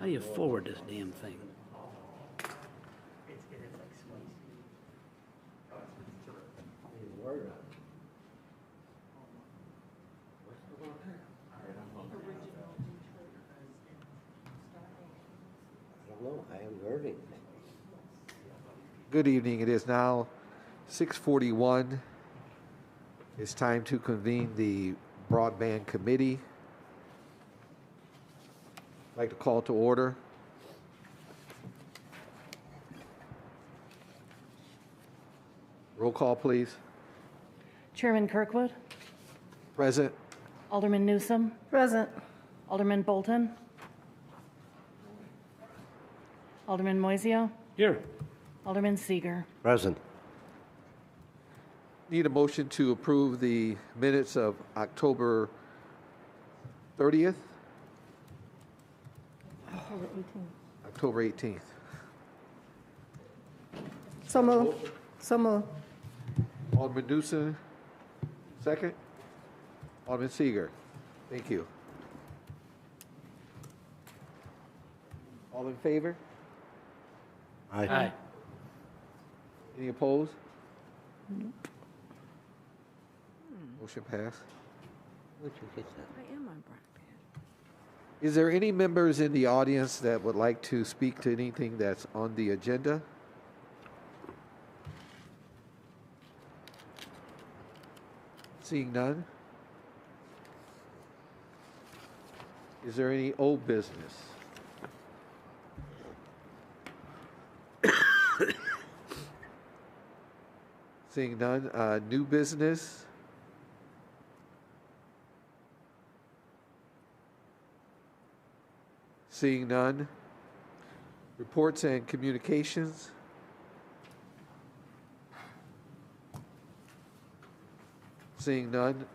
How do you forward this damn thing? I haven't heard anything. Good evening. It is now 6:41. It's time to convene the Broadband Committee. I'd like to call to order. Roll call, please. Chairman Kirkwood, Present. Alderman Newsom, Present. Alderman Bolton, Alderman Moiseo, Here. Alderman Seeger. Present. Need a motion to approve the minutes of October 30th, October 18th. So moved. So moved. Alderman Newsom, second. Alderman Seeger. Thank you. All in favor? Aye. Any opposed? Motion passed. Where'd you get that? I am on Broadband. Is there any members in the audience that would like to speak to anything that's on the agenda? Seeing none? Is there any old business? Seeing none, new business? Seeing none, reports and communications? Seeing none,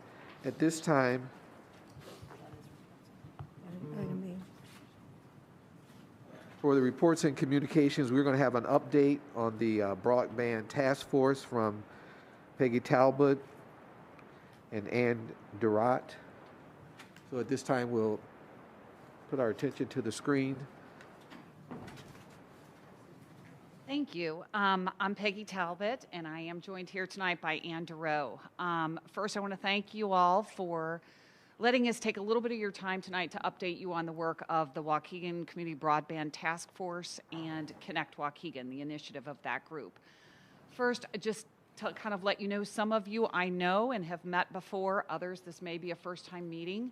at this time, Item B. for the reports and communications, we're going to have an update on the Broadband Task Force from Peggy Talbot and Ann Durrott. So at this time, we'll put our attention to the screen. Thank you. I'm Peggy Talbot, and I am joined here tonight by Ann Durrott. First, I want to thank you all for letting us take a little bit of your time tonight to update you on the work of the Waukegan Community Broadband Task Force and Connect Waukegan, the initiative of that group. First, just to kind of let you know, some of you I know and have met before, others this may be a first-time meeting.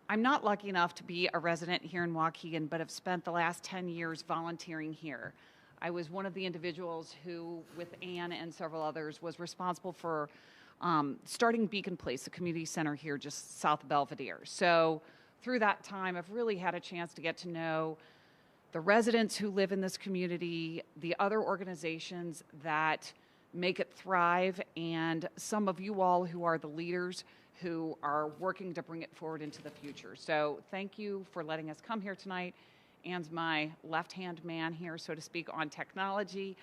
I'm not lucky enough to be a resident here in Waukegan, but have spent the last 10 years volunteering here. I was one of the individuals who, with Ann and several others, was responsible for starting Beacon Place, a community center here just south of Belvedere. So through that time, I've really had a chance to get to know the residents who live in this community, the other organizations that make it thrive, and some of you all who are the leaders who are working to bring it forward into the future. So thank you for letting us come here tonight. Ann's my left-hand man here, so to speak, on technology.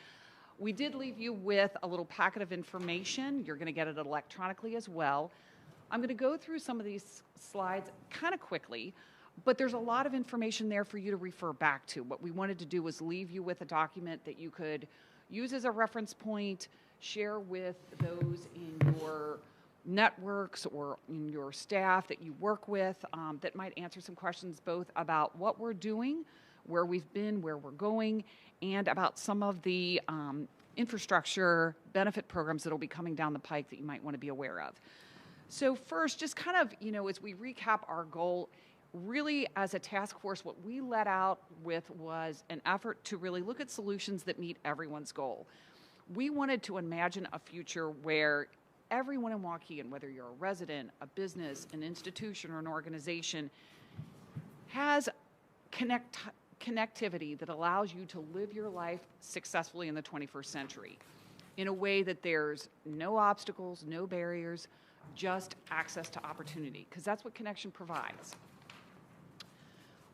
We did leave you with a little packet of information. You're going to get it electronically as well. I'm going to go through some of these slides kind of quickly, but there's a lot of information there for you to refer back to. What we wanted to do was leave you with a document that you could use as a reference point, share with those in your networks or in your staff that you work with, that might answer some questions both about what we're doing, where we've been, where we're going, and about some of the infrastructure benefit programs that will be coming down the pike that you might want to be aware of. So first, just kind of, as we recap our goal, really as a task force, what we let out with was an effort to really look at solutions that meet everyone's goal. We wanted to imagine a future where everyone in Waukegan, whether you're a resident, a business, an institution, or an organization, has connectivity that allows you to live your life successfully in the 21st century in a way that there's no obstacles, no barriers, just access to opportunity, because that's what connection provides.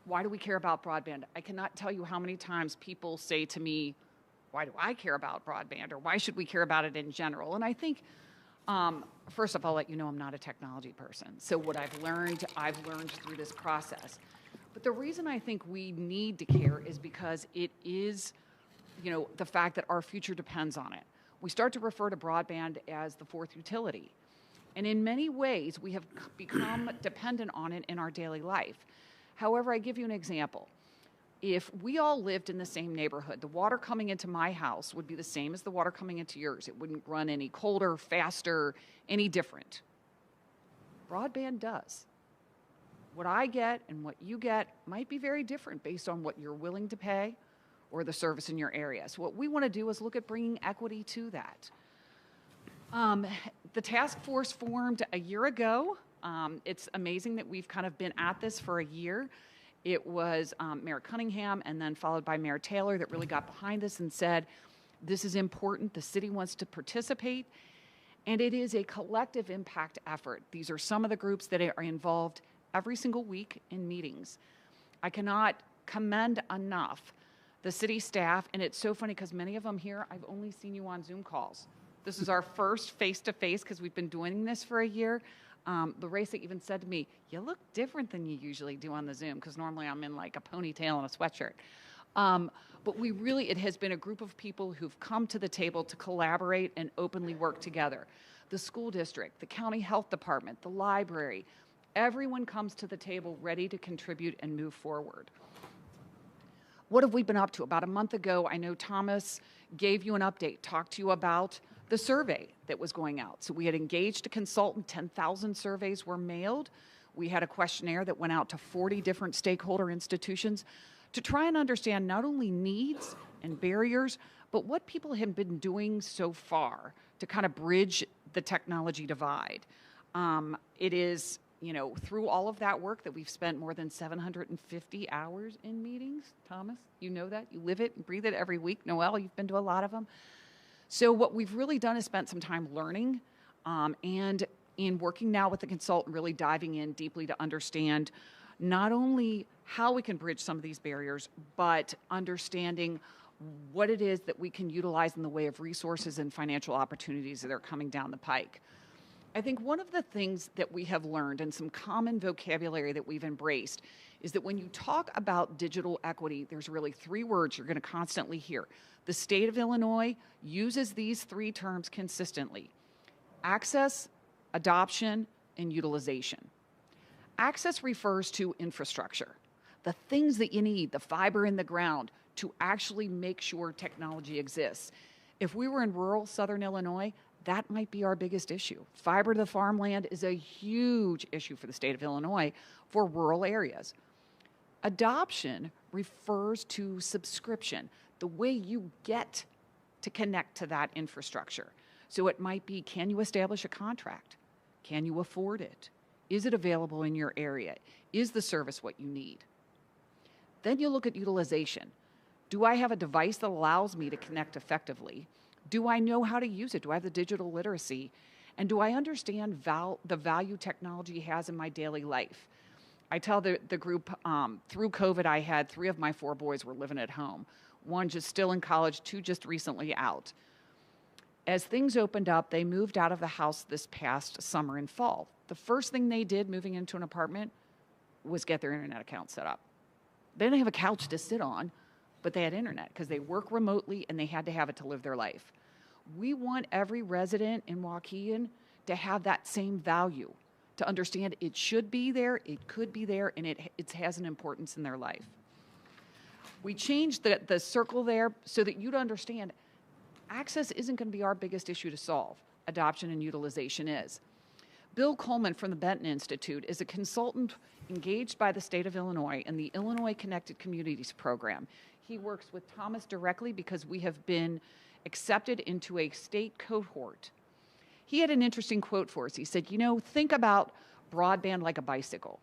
Why do we care about broadband? I cannot tell you how many times people say to me, why do I care about broadband, or why should we care about it in general? And I think first of all, I'll let you know I'm not a technology person. So what I've learned through this process. But the reason I think we need to care is because it is, the fact that our future depends on it. We start to refer to broadband as the fourth utility. And in many ways, we have become dependent on it in our daily life. However, I give you an example. If we all lived in the same neighborhood, the water coming into my house would be the same as the water coming into yours. It wouldn't run any colder, faster, any different. Broadband does. What I get and what you get might be very different based on what you're willing to pay or the service in your area. So what we want to do is look at bringing equity to that. The task force formed a year ago. It's amazing that we've kind of been at this for a year. It was Mayor Cunningham and then followed by Mayor Taylor that really got behind this and said, this is important, the city wants to participate, and it is a collective impact effort. These are some of the groups that are involved every single week in meetings. I cannot commend enough the city staff, and it's so funny because many of them here, I've only seen you on Zoom calls. This is our first face-to-face because we've been doing this for a year. Larissa even said to me, you look different than you usually do on the Zoom, because normally I'm in like a ponytail and a sweatshirt. But it has been a group of people who've come to the table to collaborate and openly work together. The school district, the county health department, the library, everyone comes to the table ready to contribute and move forward. What have we been up to? About a month ago, I know Thomas gave you an update, talked to you about the survey that was going out. So we had engaged a consultant, 10,000 surveys were mailed. We had a questionnaire that went out to 40 different stakeholder institutions to try and understand not only needs and barriers, but what people have been doing so far to kind of bridge the technology divide. It is, through all of that work that we've spent more than 750 hours in meetings. Thomas, you know that. You live it and breathe it every week. Noelle, you've been to a lot of them. So what we've really done is spent some time learning and in working now with the consultant, really diving in deeply to understand not only how we can bridge some of these barriers, but understanding what it is that we can utilize in the way of resources and financial opportunities that are coming down the pike. I think one of the things that we have learned and some common vocabulary that we've embraced is that when you talk about digital equity, there's really three words you're going to constantly hear. The state of Illinois uses these three terms consistently: access, adoption, and utilization. Access refers to infrastructure, the things that you need, the fiber in the ground to actually make sure technology exists. If we were in rural Southern Illinois, that might be our biggest issue. Fiber to the farmland is a huge issue for the state of Illinois for rural areas. Adoption refers to subscription, the way you get to connect to that infrastructure. So it might be, can you establish a contract? Can you afford it? Is it available in your area? Is the service what you need? Then you look at utilization. Do I have a device that allows me to connect effectively? Do I know how to use it? Do I have the digital literacy? And do I understand the value technology has in my daily life? I tell the group, through COVID, I had 3 of my 4 boys were living at home. 1 just still in college, 2 just recently out. As things opened up, they moved out of the house this past summer and fall. The first thing they did moving into an apartment was get their internet account set up. They didn't have a couch to sit on, but they had internet because they work remotely and they had to have it to live their life. We want every resident in Waukegan to have that same value, to understand it should be there, it could be there, and it has an importance in their life. We changed the circle there so that you'd understand access isn't going to be our biggest issue to solve. Adoption and utilization is. Bill Coleman from the Benton Institute is a consultant engaged by the state of Illinois in the Illinois Connected Communities program. He works with Thomas directly because we have been accepted into a state cohort. He had an interesting quote for us. He said, think about broadband like a bicycle.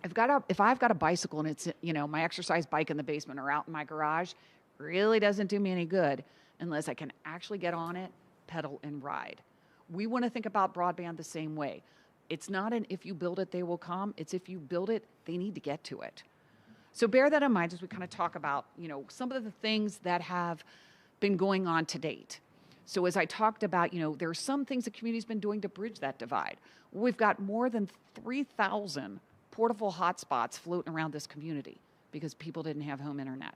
If I've got a bicycle and it's, my exercise bike in the basement or out in my garage, really doesn't do me any good unless I can actually get on it, pedal, and ride. We want to think about broadband the same way. It's not an if you build it, they will come. It's if you build it, they need to get to it. So bear that in mind as we kind of talk about, some of the things that have been going on to date. So as I talked about, there are some things the community's been doing to bridge that divide. We've got more than 3,000 portable hotspots floating around this community because people didn't have home internet.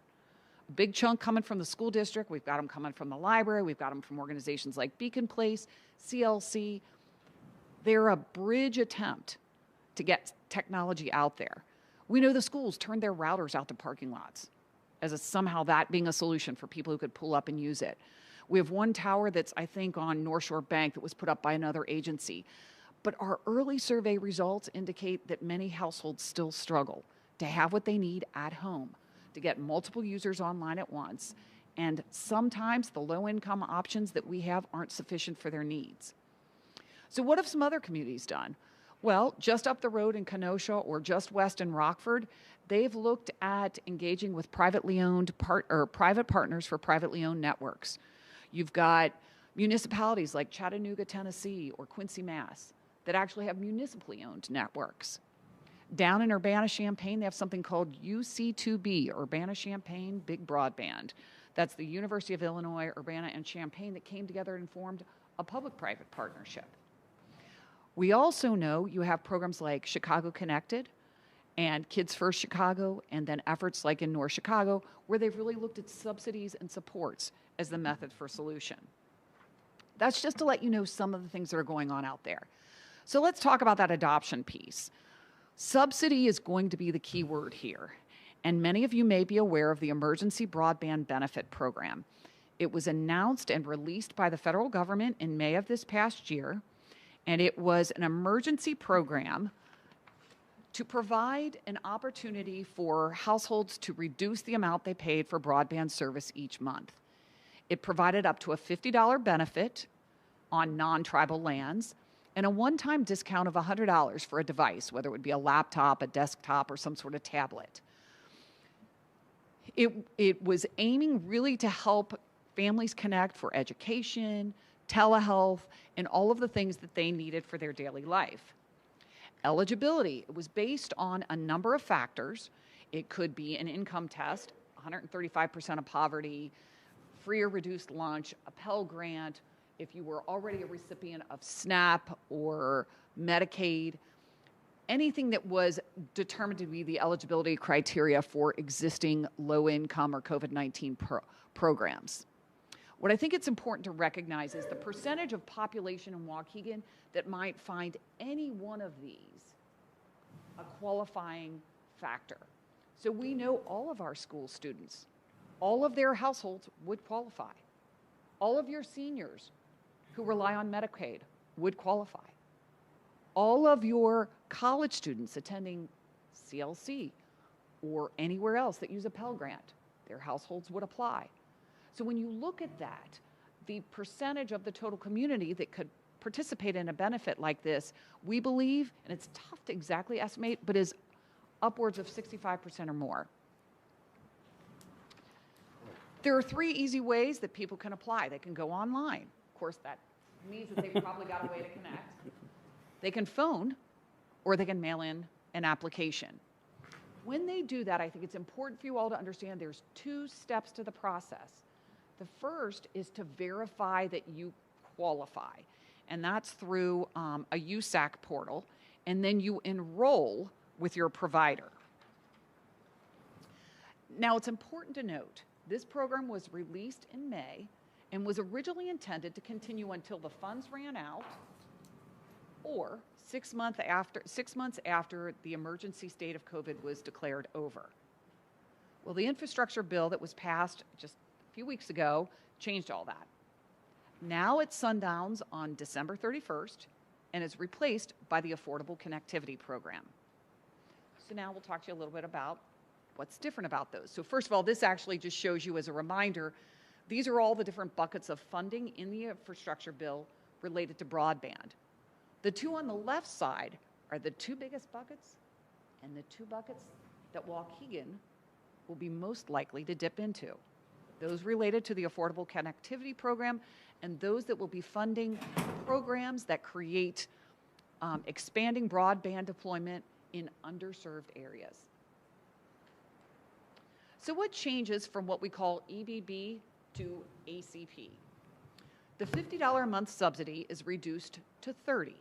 A big chunk coming from the school district. We've got them coming from the library. We've got them from organizations like Beacon Place, CLC. They're a bridge attempt to get technology out there. We know the schools turned their routers out to parking lots as somehow that being a solution for people who could pull up and use it. We have one tower that's, I think, on North Shore Bank that was put up by another agency. But our early survey results indicate that many households still struggle to have what they need at home, to get multiple users online at once, and sometimes the low-income options that we have aren't sufficient for their needs. So what have some other communities done? Well, just up the road in Kenosha or just west in Rockford, they've looked at engaging with privately owned private partners for privately owned networks. You've got municipalities like Chattanooga, Tennessee, or Quincy, Mass, that actually have municipally owned networks. Down in Urbana-Champaign, they have something called UC2B, Urbana-Champaign Big Broadband. That's the University of Illinois, Urbana, and Champaign that came together and formed a public-private partnership. We also know you have programs like Chicago Connected and Kids First Chicago, and then efforts like in North Chicago, where they've really looked at subsidies and supports as the method for solution. That's just to let you know some of the things that are going on out there. So let's talk about that adoption piece. Subsidy is going to be the key word here, and many of you may be aware of the Emergency Broadband Benefit Program. It was announced and released by the federal government in May of this past year, and it was an emergency program to provide an opportunity for households to reduce the amount they paid for broadband service each month. It provided up to a $50 benefit on non-tribal lands and a one-time discount of $100 for a device, whether it would be a laptop, a desktop, or some sort of tablet. It was aiming really to help families connect for education, telehealth, and all of the things that they needed for their daily life. Eligibility, it was based on a number of factors. It could be an income test, 135% of poverty, free or reduced lunch, a Pell Grant, if you were already a recipient of SNAP or Medicaid, anything that was determined to be the eligibility criteria for existing low-income or COVID-19 programs. What I think it's important to recognize is the percentage of population in Waukegan that might find any one of these a qualifying factor. So we know all of our school students, all of their households would qualify. All of your seniors who rely on Medicaid would qualify. All of your college students attending CLC or anywhere else that use a Pell Grant, their households would apply. So when you look at that, the percentage of the total community that could participate in a benefit like this, we believe, and it's tough to exactly estimate, but is upwards of 65% or more. There are 3 easy ways that people can apply. They can go online. Of course, that means that they've probably got a way to connect. They can phone, or they can mail in an application. When they do that, I think it's important for you all to understand there's 2 steps to the process. The first is to verify that you qualify, and that's through a USAC portal, and then you enroll with your provider. Now, it's important to note, this program was released in May and was originally intended to continue until the funds ran out or 6 months after the emergency state of COVID was declared over. Well, the infrastructure bill that was passed just a few weeks ago changed all that. Now it sundowns on December 31st and is replaced by the Affordable Connectivity Program. So now we'll talk to you a little bit about what's different about those. So first of all, this actually just shows you as a reminder, these are all the different buckets of funding in the infrastructure bill related to broadband. The 2 on the left side are the 2 biggest buckets and the 2 buckets that Waukegan will be most likely to dip into. Those related to the Affordable Connectivity Program and those that will be funding programs that create expanding broadband deployment in underserved areas. So what changes from what we call EBB to ACP? The $50 a month subsidy is reduced to $30.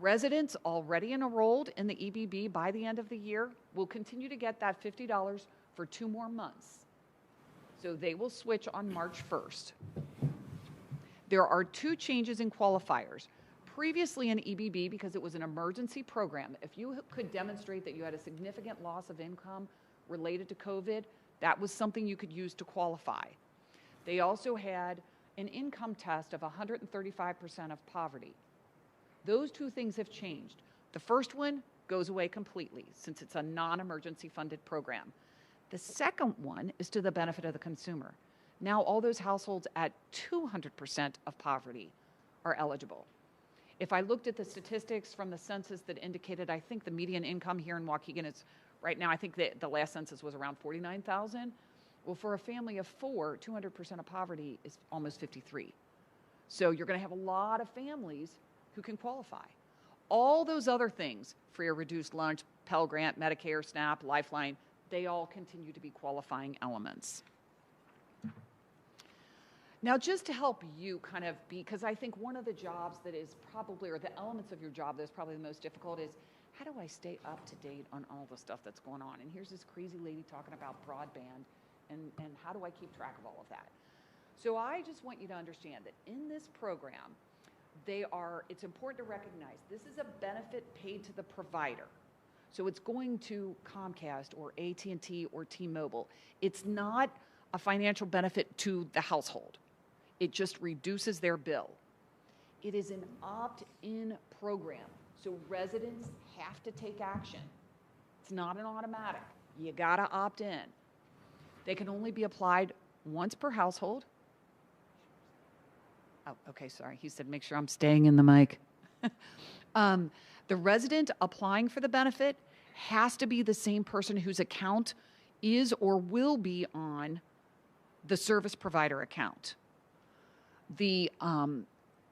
Residents already enrolled in the EBB by the end of the year will continue to get that $50 for 2 more months. So they will switch on March 1st. There are 2 changes in qualifiers. Previously in EBB, because it was an emergency program, if you could demonstrate that you had a significant loss of income related to COVID, that was something you could use to qualify. They also had an income test of 135% of poverty. Those 2 things have changed. The first one goes away completely since it's a non-emergency funded program. The second one is to the benefit of the consumer. Now all those households at 200% of poverty are eligible. If I looked at the statistics from the census that indicated, I think the median income here in Waukegan is right now, I think the last census was around 49,000. Well, for a family of 4, 200% of poverty is almost 53. So you're going to have a lot of families who can qualify. All those other things, free or reduced lunch, Pell Grant, Medicare, SNAP, Lifeline, they all continue to be qualifying elements. Now, just to help you kind of because I think one of the jobs that is probably, or the elements of your job that is probably the most difficult is, how do I stay up to date on all the stuff that's going on? And here's this crazy lady talking about broadband, and how do I keep track of all of that? So I just want you to understand that in this program, it's important to recognize this is a benefit paid to the provider. So it's going to Comcast or AT&T or T-Mobile. It's not a financial benefit to the household. It just reduces their bill. It is an opt-in program, so residents have to take action. It's not an automatic. You gotta opt in. They can only be applied once per household. Oh, okay, sorry. He said make sure I'm staying in the mic. The resident applying for the benefit has to be the same person whose account is or will be on the service provider account. The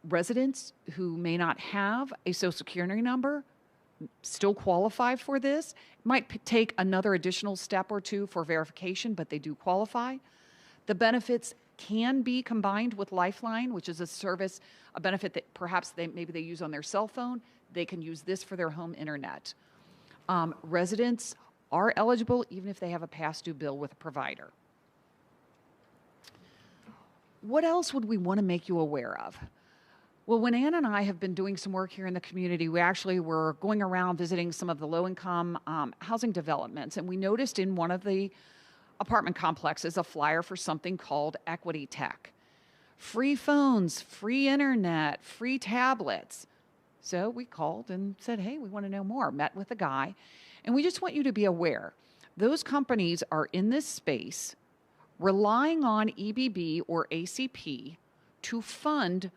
residents who may not have a Social Security number still qualify for this. It might take another additional step or 2 for verification, but they do qualify. The benefits can be combined with Lifeline, which is a benefit that perhaps maybe they use on their cell phone. They can use this for their home internet. Residents are eligible even if they have a past due bill with a provider. What else would we want to make you aware of? Well, when Ann and I have been doing some work here in the community, we actually were going around visiting some of the low-income housing developments, and we noticed in one of the apartment complexes a flyer for something called Equity Tech. Free phones, free internet, free tablets. So we called and said, hey, we want to know more. Met with the guy, and we just want you to be aware. Those companies are in this space relying on EBB or ACP to fund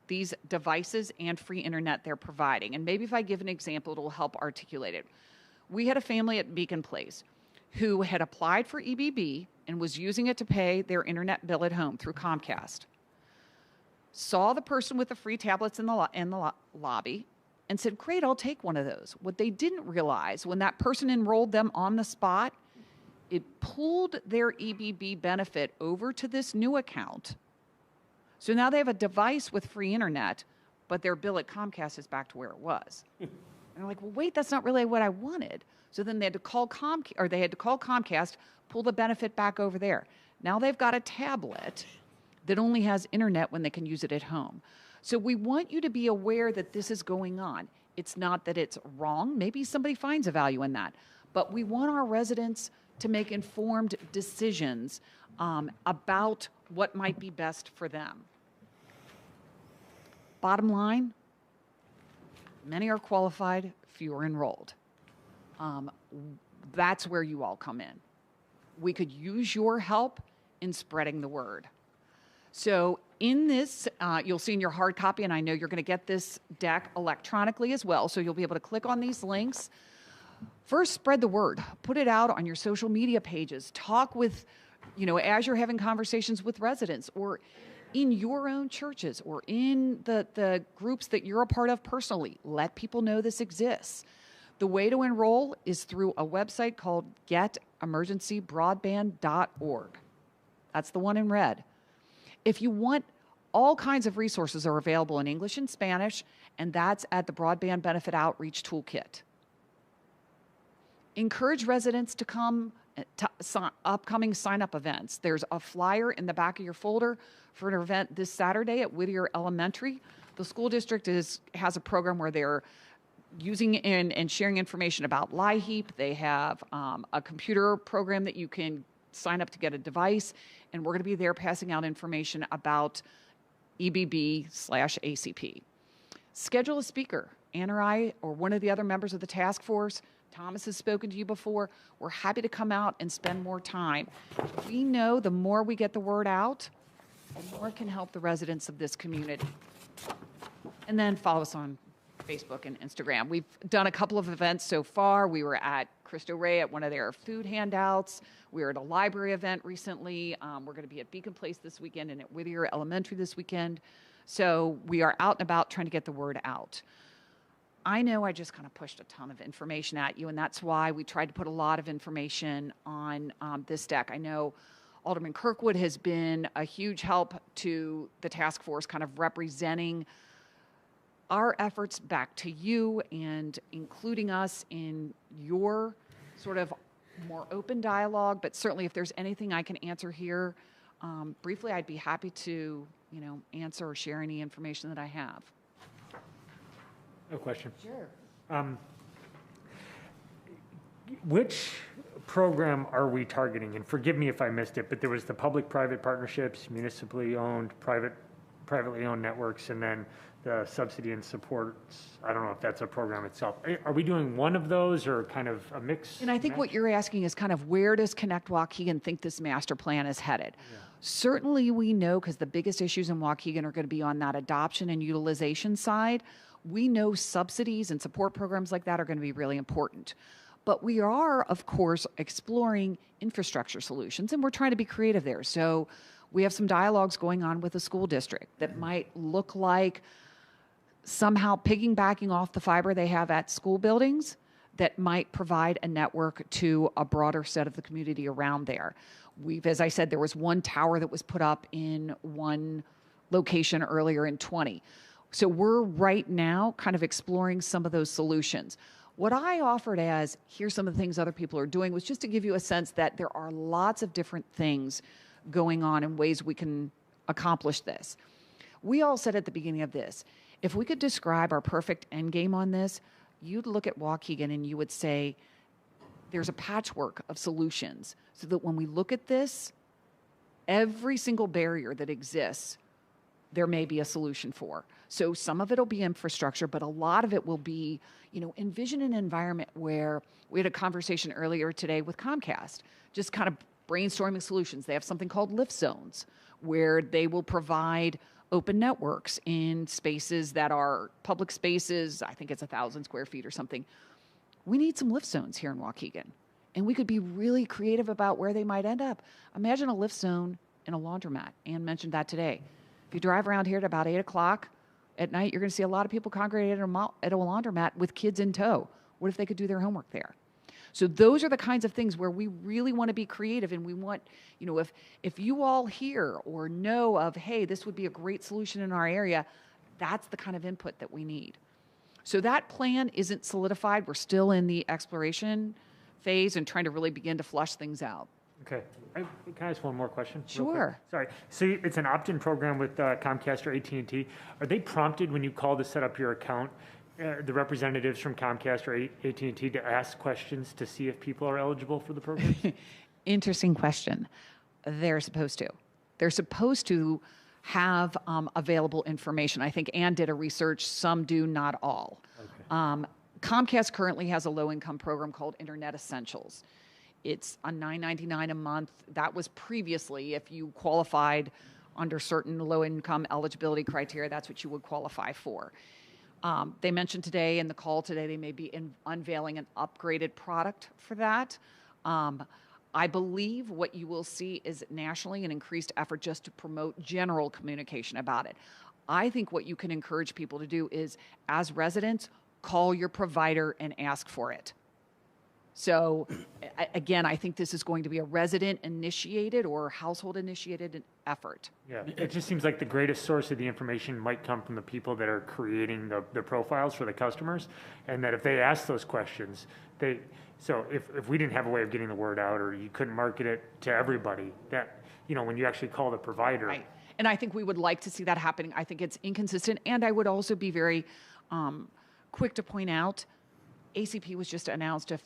these devices and free internet they're providing. And maybe if I give an example, it'll help articulate it. We had a family at Beacon Place who had applied for EBB and was using it to pay their internet bill at home through Comcast. Saw the person with the free tablets in the lobby and said, great, I'll take one of those. What they didn't realize when that person enrolled them on the spot, it pulled their EBB benefit over to this new account. So now they have a device with free internet, but their bill at Comcast is back to where it was. And they're like, well, wait, that's not really what I wanted. So then they had to call Comcast, pull the benefit back over there. Now they've got a tablet that only has internet when they can use it at home. So we want you to be aware that this is going on. It's not that it's wrong. Maybe somebody finds a value in that. But we want our residents to make informed decisions about what might be best for them. Bottom line, many are qualified, few are enrolled. That's where you all come in. We could use your help in spreading the word. So in this, you'll see in your hard copy, and I know you're going to get this deck electronically as well, so you'll be able to click on these links. First, spread the word. Put it out on your social media pages. Talk with, as you're having conversations with residents or in your own churches or in the groups that you're a part of personally. Let people know this exists. The way to enroll is through a website called getemergencybroadband.org. That's the one in red. If you want all kinds of resources are available in English and Spanish, and that's at the Broadband Benefit Outreach Toolkit. Encourage residents to come to upcoming sign-up events. There's a flyer in the back of your folder for an event this Saturday at Whittier Elementary. The school district has a program where they're using and sharing information about LIHEAP. They have a computer program that you can sign up to get a device, and we're going to be there passing out information about EBB/ACP. Schedule a speaker. Ann or I, or one of the other members of the task force, Thomas has spoken to you before. We're happy to come out and spend more time. We know the more we get the word out, the more it can help the residents of this community. And then follow us on Facebook and Instagram. We've done a couple of events so far. We were at Cristo Rey at one of their food handouts. We were at a library event recently. We're going to be at Beacon Place this weekend and at Whittier Elementary this weekend. So we are out and about trying to get the word out. I know I just kind of pushed a ton of information at you, and that's why we tried to put a lot of information on this deck. I know Alderman Kirkwood has been a huge help to the task force, kind of representing our efforts back to you and including us in your sort of more open dialogue. But certainly if there's anything I can answer here briefly, I'd be happy to, answer or share any information that I have. No question. Sure. Which program are we targeting? And forgive me if I missed it, but there was the public-private partnerships, municipally owned, privately owned networks, and then the subsidy and supports. I don't know if that's a program itself. Are we doing one of those or kind of a mix? And I think what you're asking is kind of where does Connect Waukegan think this master plan is headed? Yeah. Certainly we know, because the biggest issues in Waukegan are going to be on that adoption and utilization side. We know subsidies and support programs like that are going to be really important. But we are, of course, exploring infrastructure solutions, and we're trying to be creative there. So we have some dialogues going on with the school district that might look like somehow piggybacking off the fiber they have at school buildings that might provide a network to a broader set of the community around there. As I said, there was one tower that was put up in one location earlier in 20. So we're right now kind of exploring some of those solutions. What I offered as, here's some of the things other people are doing, was just to give you a sense that there are lots of different things going on and ways we can accomplish this. We all said at the beginning of this, if we could describe our perfect end game on this, you'd look at Waukegan and you would say, there's a patchwork of solutions so that when we look at this, every single barrier that exists, there may be a solution for. So some of it will be infrastructure, but a lot of it will be, envision an environment where we had a conversation earlier today with Comcast, just kind of brainstorming solutions. They have something called lift zones where they will provide open networks in spaces that are public spaces. I think it's 1,000 square feet or something. We need some lift zones here in Waukegan, and we could be really creative about where they might end up. Imagine a lift zone in a laundromat. Ann mentioned that today. If you drive around here at about 8 o'clock at night, you're going to see a lot of people congregated at a laundromat with kids in tow. What if they could do their homework there? So those are the kinds of things where we really want to be creative, and we want, if you all hear or know of, hey, this would be a great solution in our area, that's the kind of input that we need. So that plan isn't solidified. We're still in the exploration phase and trying to really begin to flush things out. Okay. Can I ask one more question? Sure. Sorry. So it's an opt-in program with Comcast or AT&T. Are they prompted when you call to set up your account, the representatives from Comcast or AT&T, to ask questions to see if people are eligible for the program? Interesting question. They're supposed to. They're supposed to have available information. I think Ann did a research. Some do, not all. Okay. Comcast currently has a low-income program called Internet Essentials. It's a $9.99 a month. That was previously, if you qualified under certain low-income eligibility criteria, that's what you would qualify for. They mentioned today in the call today they may be unveiling an upgraded product for that. I believe what you will see is nationally an increased effort just to promote general communication about it. I think what you can encourage people to do is, as residents, call your provider and ask for it. So again, I think this is going to be a resident-initiated or household-initiated effort. Yeah, it just seems like the greatest source of the information might come from the people that are creating the profiles for the customers, and that if they ask those questions, so if we didn't have a way of getting the word out, or you couldn't market it to everybody, that, when you actually call the provider. Right. And I think we would like to see that happening. I think it's inconsistent, and I would also be very quick to point out, ACP was just announced a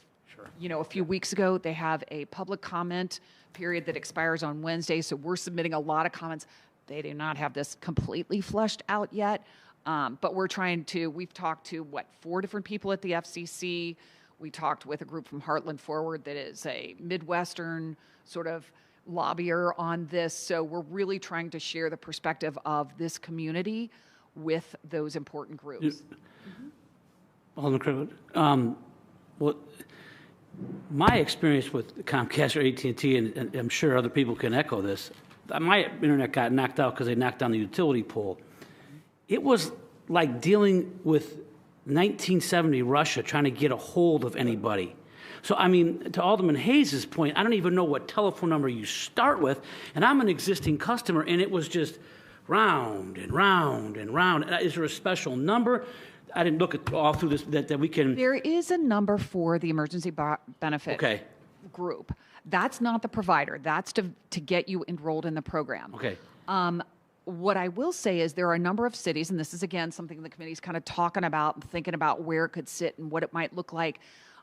few weeks ago. They have a public comment period that expires on Wednesday, so we're submitting a lot of comments. They do not have this completely fleshed out yet, but we've talked to, 4 different people at the FCC. We talked with a group from Heartland Forward that is a Midwestern sort of lobbyer on this, so we're really trying to share the perspective of this community with those important groups. Alderman Cribbett, well, my experience with Comcast or AT&T, and I'm sure other people can echo this, my internet got knocked out because they knocked down the utility pole. It was like dealing with 1970 Russia trying to get a hold of anybody. So, I mean, to Alderman Hayes' point, I don't even know what telephone number you start with, and I'm an existing customer, and it was just round and round and round. Is there a special number? I didn't look at all through this that we can. There is a number for the emergency benefit group. That's not the provider. That's to get you enrolled in the program. Okay. What I will say is there are a number of cities, and this is, again, something the committee's kind of talking about and thinking about where it could sit and what it might look like.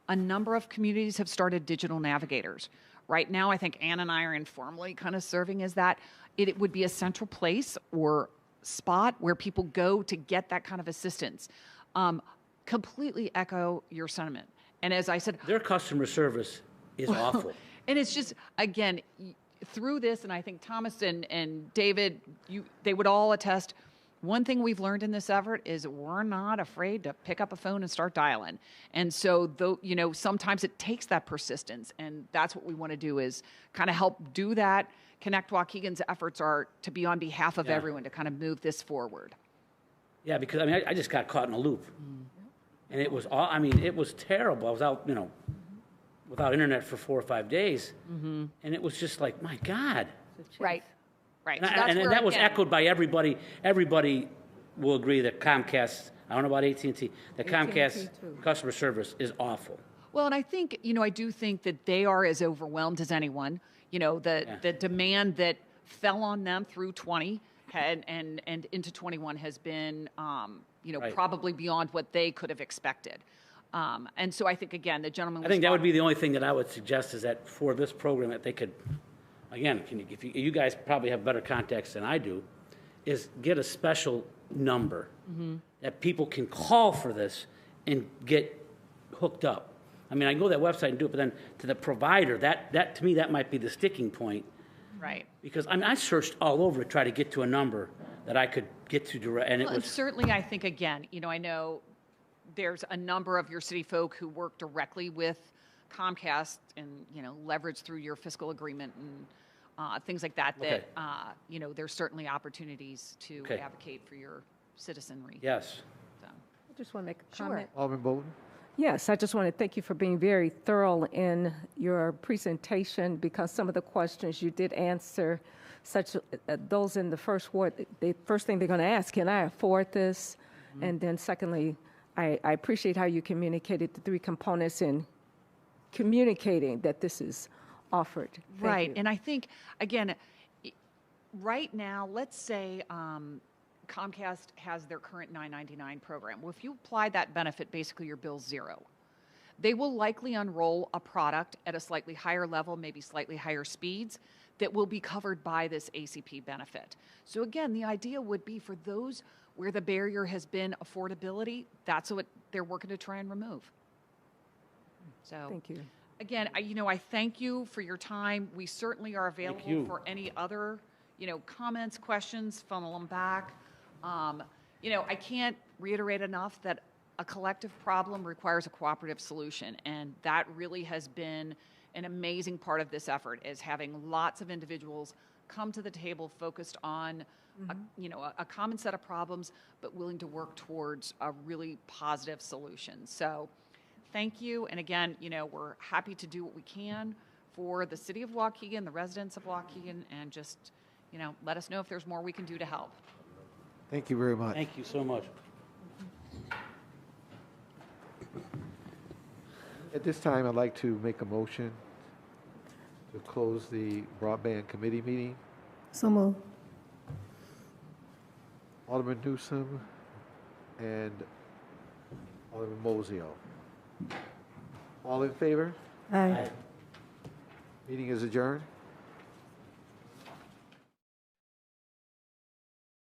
A number of communities have started digital navigators. Right now, I think Ann and I are informally kind of serving as that. It would be a central place or spot where people go to get that kind of assistance. Completely echo your sentiment. And as I said, Their customer service is awful. and it's just, again, through this, and I think Thomas and David, they would all attest, one thing we've learned in this effort is we're not afraid to pick up a phone and start dialing. And so, sometimes it takes that persistence, and that's what we want to do is kind of help do that. Connect Waukegan's efforts are to be on behalf of everyone to kind of move this forward. Yeah, because, I mean, I just got caught in a loop. And it was it was terrible. I was out, without internet for 4 or 5 days. And it was just like, my God. Right. And, that was echoed by everybody. Everybody will agree that Comcast, I don't know about AT&T, that Comcast customer service is awful. Well, and I think, I do think that they are as overwhelmed as anyone. The demand that fell on them through 20 and into 21 has been, probably beyond what they could have expected. And so I think, again, the gentleman was... I think that would be the only thing that I would suggest is that for this program that they could, again, if you guys probably have better contacts than I do, is get a special number that people can call for this and get hooked up. I mean, I can go to that website and do it, but then to the provider, that to me, that might be the sticking point. Right. Because, I searched all over to try to get to a number that I could get to direct, and it was... And certainly, I think, again, I know there's a number of your city folk who work directly with Comcast and, leverage through your fiscal agreement and things like that, there's certainly opportunities to advocate for your citizenry. Yes. So. I just want to make a comment. Alderman Bolton? Yes, I just want to thank you for being very thorough in your presentation, because some of the questions you did answer, such those in the first ward, the first thing they're going to ask, can I afford this? And then secondly, I appreciate how you communicated the 3 components in communicating that this is offered. Right. And I think, again, right now, let's say Comcast has their current $9.99 program. Well, if you apply that benefit, basically your bill's $0. They will likely unroll a product at a slightly higher level, maybe slightly higher speeds, that will be covered by this ACP benefit. So again, the idea would be for those where the barrier has been affordability, that's what they're working to try and remove. So Thank you. Again, I thank you for your time. We certainly are available for any other, comments, questions, funnel them back. I can't reiterate enough that a collective problem requires a cooperative solution, and that really has been an amazing part of this effort, is having lots of individuals come to the table focused on a common set of problems, but willing to work towards a really positive solution. So thank you. And again, we're happy to do what we can for the city of Waukegan, the residents of Waukegan, and just, let us know if there's more we can do to help. Thank you very much. Thank you so much. At this time, I'd like to make a motion to close the broadband committee meeting. So move. Alderman Newsom and Alderman Mosio. All in favor? Aye. Meeting is adjourned.